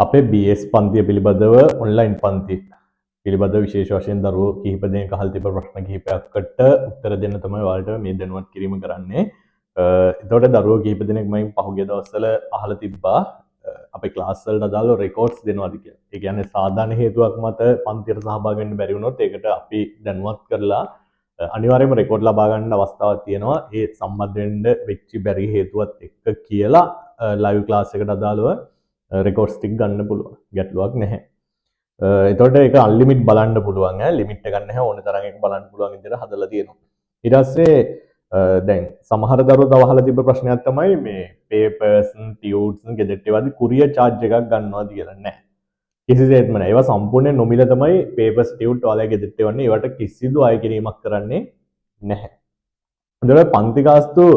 අපේ BS පන්තිය පිළිබඳව online පන්ති පිළිබඳව විශේෂ වශයෙන් දරුවෝ කිහිප දෙනෙක් අහලා තිබෙන ප්‍රශ්න කිහිපයකට උත්තර දෙන්න තමයි ඔයාලට මේ දැනුවත් කිරීම කරන්නේ. එතකොට දරුවෝ කිහිප දෙනෙක් මම පහුගිය දවස්වල අහලා තිබ්බා අපේ ක්ලාස් වලට අදාළ රෙකෝඩ්ස් දෙනවාද කියලා. ඒ කියන්නේ සාධාරණ හේතුවක් මත පන්තියට සහභාගී වෙන්න බැරි වුණොත් ඒකට අපි දැනුවත් කරලා අනිවාර්යයෙන්ම රෙකෝඩ් ලබා ගන්න අවස්ථාවක් තියෙනවා. ඒ සම්බන්ධ වෙන්න වෙච්ච බැරි හේතුවත් එක්ක කියලා ලයිව් ක්ලාස් එකට අදාළව රෙකෝඩ්ස් ටික ගන්න පුළුවන්. ගැටලුවක් නැහැ. එතකොට ඒක අන්ලිමිට් බලන්න පුළුවන් ඈ ලිමිට් එකක් නැහැ ඕන තරම් එක බලන්න පුළුවන් විදිහට හදලා තියෙනවා. ඊට පස්සේ දැන් සමහර දරුවෝ තව අහලා තිබ්බ ප්‍රශ්නයක් තමයි මේ පේපර්ස් ටියුට්ස් ගෙජට් ඒවාදී කුරියර් charge එකක් ගන්නවාද කියලා නැහැ. කිසිසේත්ම නැහැ. ඒවා සම්පූර්ණයෙන් නොමිල තමයි පේපර්ස් ටියුට් ඔයාලගේ ගෙජට් ඒවන්නේ. ඒවට කිසිදු අය කිරීමක් කරන්නේ නැහැ. එතකොට පන්ති ගාස්තු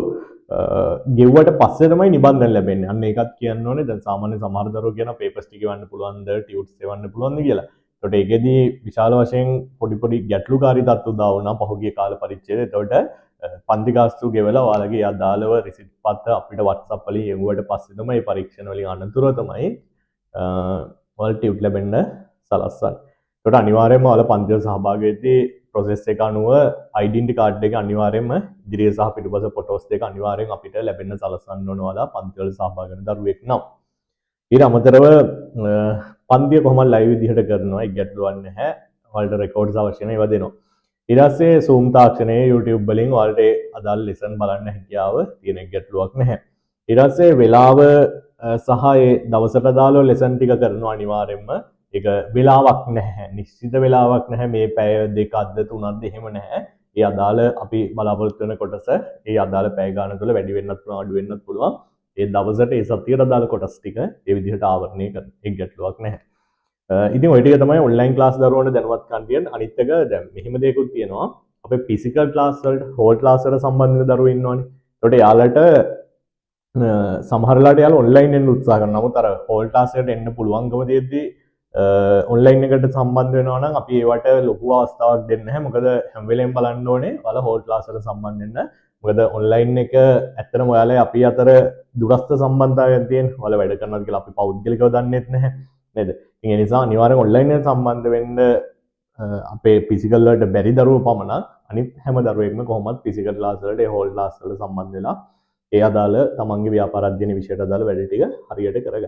ගෙව්වට පස්සේ තමයි නිබන්ධන ලැබෙන්නේ. අන්න ඒකත් කියන්න ඕනේ. දැන් සාමාන්‍ය සමහර දරුවෝ කියන පේපර්ස් ටික එවන්න පුළුවන්ද, ටියුට්ස් එවන්න පුළුවන්ද කියලා. එතකොට ඒකෙදී විශාල වශයෙන් පොඩි ගැටලුකාරී තත්ත්ව උදා වුණා පහුගිය කාල පරිච්ඡේදය. එතකොට පන්ති ගාස්තු ගෙවලා ඔයාලගේ අදාළව රිසිට් පත් අපිට WhatsApp වලින් එවුවට පස්සේ තමයි මේ පරීක්ෂණ වලින් අනතුරුව තමයි ඔයාලට ටියුට් ලැබෙන්න සලස්වන්නේ. එතකොට අනිවාර්යයෙන්ම ඔයාලා පන්තිවල සහභාගී වෙද්දී ප්‍රොසෙස් එක අනුව ඩෙන්ටි කාඩ් එක අනිවාර්යයෙන්ම ඉදිරිය සහ පිටුපස ෆොටෝස් දෙක අනිවාර්යෙන් අපිට ලැබෙන්න සලස්වන්න ඕන ඔයාලා පන්තිවල සහභාගී වෙන දරුවෙක් නම්. ඊට අමතරව පන්තිය කොහොමද ලයිව් විදිහට කරනවා ඒක ගැටලුවක් නැහැ. ඔයාලට රෙකෝඩ්ස් අවශ්‍ය නැහැ ඒවා දෙනවා. ඊට පස්සේ Zoom තාක්ෂණයේ YouTube වලින් ඔයාලට අදාළ ලෙසන් බලන්න හැකියාව තියෙන ගැටලුවක් නැහැ. ඊට පස්සේ වෙලාව සහ ඒ දවසට අදාළව ලෙසන් ටික කරනවා අනිවාර්යෙන්ම. ඒක වෙලාවක් නැහැ. නිශ්චිත වෙලාවක් නැහැ. මේ පැය දෙකක්ද තුනක්ද එහෙම නැහැ. ඒ අදාළ අපි බලාපොරොත්තු වෙන කොටස ඒ අදාළ පැය ගාන තුළ වැඩි වෙන්නත් පුළුවන් අඩු වෙන්නත් පුළුවන්. ඒ දවසට ඒ සතියට අදාළ කොටස් ටික ඒ විදිහට ආවරණය කරන. ඒක ගැටලුවක් නැහැ. ඉතින් ওই ටික තමයි ඔන්ලයින් ක්ලාස් දරුවන්ට දැනුවත් කරන්න තියෙන. අනිත් එක දැන් මෙහෙම දෙයක්ත් තියෙනවා. අපේ ෆිසිකල් ක්ලාස් වලට හෝල් ක්ලාස් වලට සම්බන්ධ වෙන දරුවෝ ඉන්නවනේ. ඒකට යාළට සමහරලාට යාළ ඔන්ලයින් එන්න උත්සාහ කරනවා. නමුත් අර හෝල් ක්ලාස් එකට එන්න පුළුවන්කම තියෙද්දි ඔන්ලයින් එකට සම්බන්ධ වෙනවා නම් අපි ඒවට ලොකු අවස්ථාවක් දෙන්නේ නැහැ. මොකද හැම වෙලෙම බලන්න ඕනේ ඔයාලා හෝල් ක්ලාස් වලට සම්බන්ධ වෙන්න. මොකද ඔන්ලයින් එක ඇත්තටම ඔයාලා අපි අතර දුරස්ත සම්බන්ධතාවයක් තියෙන. ඔයාලා වැඩ කරනවාද කියලා අපි පෞද්ගලිකව දන්නෙත් නැහැ. නේද? ඉතින් ඒ නිසා අනිවාර්යෙන් ඔන්ලයින් එකට සම්බන්ධ වෙන්න අපේ ෆිසිකල් වලට බැරි දරුවෝ පමණක් අනිත් හැම දරුවෙක්ම කොහොමත් ෆිසිකල් ක්ලාස් වලට ඒ හෝල් ක්ලාස් වලට සම්බන්ධ වෙලා ඒ අදාළ තමන්ගේ ව්‍යාපාර අධ්‍යයන විෂයට අදාළ වැඩ ටික හරියට කරගන්න.